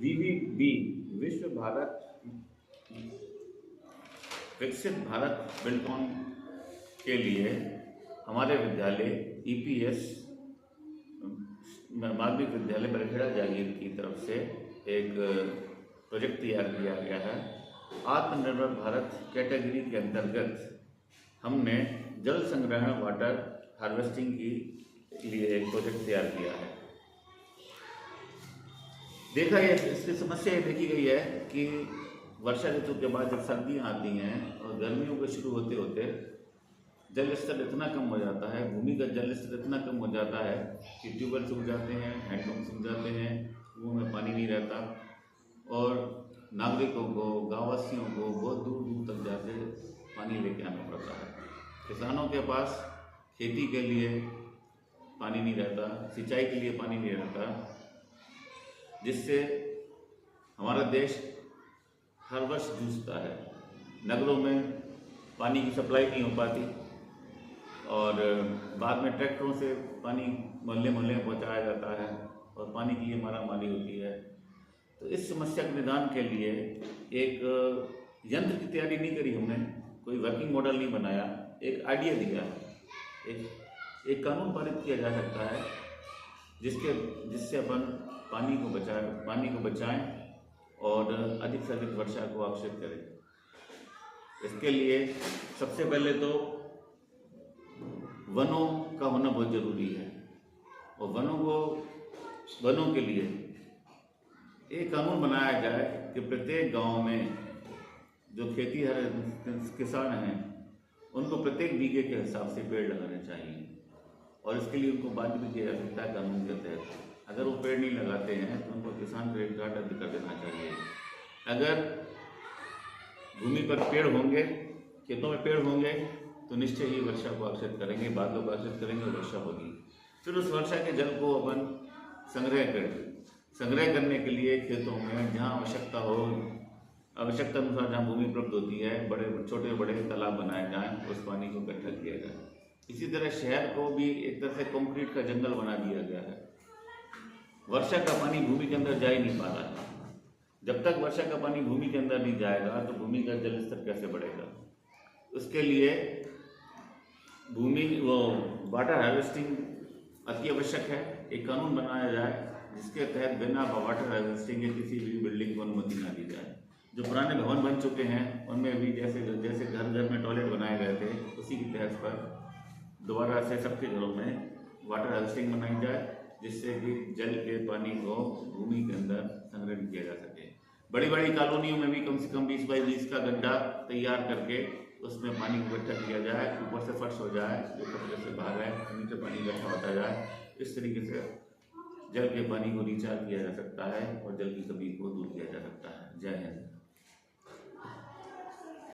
वीवीबी विश्व भारत विकसित भारत बिल्डकॉन के लिए हमारे विद्यालय ईपीएस माध्यमिक विद्यालय बरखेड़ा जागीर की तरफ से एक प्रोजेक्ट तैयार किया गया है। आत्मनिर्भर भारत कैटेगरी के अंतर्गत हमने जल संग्रहण वाटर हार्वेस्टिंग के लिए एक प्रोजेक्ट तैयार किया है। देखा है इसकी समस्या ये देखी गई है कि वर्षा ऋतु के बाद जब सर्दियाँ आती हैं और गर्मियों के शुरू होते होते जल स्तर इतना कम हो जाता है, भूमिगत जल स्तर इतना कम हो जाता है कि ट्यूबवेल सूख जाते हैं, हैंडपम्प सूख जाते हैं, कुओं में पानी नहीं रहता और नागरिकों को, गाँववासियों को बहुत दूर दूर तक जाके पानी लेके आना पड़ता है। किसानों के पास खेती के लिए पानी नहीं रहता, सिंचाई के लिए पानी नहीं रहता, जिससे हमारा देश हर वर्ष जूझता है। नगरों में पानी की सप्लाई नहीं हो पाती और बाद में ट्रैक्टरों से पानी मोहल्ले मोहल्ले में पहुँचाया जाता है और पानी की ये मारामारी होती है। तो इस समस्या के निदान के लिए एक यंत्र की तैयारी नहीं करी हमने, कोई वर्किंग मॉडल नहीं बनाया, एक आइडिया दिया, एक कानून पारित किया जा सकता है जिससे अपन पानी को बचाएं और अधिक से अधिक वर्षा को आकर्षित करें। इसके लिए सबसे पहले तो वनों का होना बहुत ज़रूरी है और वनों के लिए एक कानून बनाया जाए कि प्रत्येक गांव में जो खेतीहर किसान हैं उनको प्रत्येक बीघे के हिसाब से पेड़ लगाने चाहिए और इसके लिए उनको बाध्य भी किया जा सकता है कानून के तहत। अगर वो पेड़ नहीं लगाते हैं तो उनको किसान क्रेडिट कार्ड रद्द कर देना चाहिए। अगर भूमि पर पेड़ होंगे, खेतों में पेड़ होंगे तो निश्चय ही वर्षा को आकर्षित करेंगे, बादलों को आकर्षित करेंगे और वर्षा होगी। फिर उस वर्षा के जल को अपन संग्रह करने के लिए खेतों में जहाँ आवश्यकता हो, आवश्यकता अनुसार जहाँ भूमि उपलब्ध होती है, छोटे बड़े तालाब बनाए जाएं, उस पानी को इकट्ठा किया जाए। इसी तरह शहर को भी एक तरह से कंक्रीट का जंगल बना दिया गया है। वर्षा का पानी भूमि के अंदर जा ही नहीं पा रहा है। जब तक वर्षा का पानी भूमि के अंदर नहीं जाएगा तो भूमि का जल स्तर कैसे बढ़ेगा? उसके लिए वाटर हार्वेस्टिंग अति आवश्यक है। एक कानून बनाया जाए जिसके तहत बिना वाटर हार्वेस्टिंग के किसी भी बिल्डिंग को अनुमति ना दी जाए। जो पुराने भवन बन चुके हैं उनमें भी जैसे घर में टॉयलेट बनाए गए थे, उसी की तहत पर दोबारा से सबके घरों में वाटर हार्वेस्टिंग बनाई जाए जिससे कि जल के पानी को भूमि के अंदर संग्रहित किया जा सके। बड़ी बड़ी कॉलोनियों में भी कम से कम 20 बाई 20 का गड्ढा तैयार करके उसमें पानी को इकट्ठा किया जाए, ऊपर से फर्श हो जाए, जो कचरे से बाहर है नीचे पानी इकट्ठा होता जाए। इस तरीके से जल के पानी को रिचार्ज किया जा सकता है और जल की कमी को दूर किया जा सकता है। जय हिंद।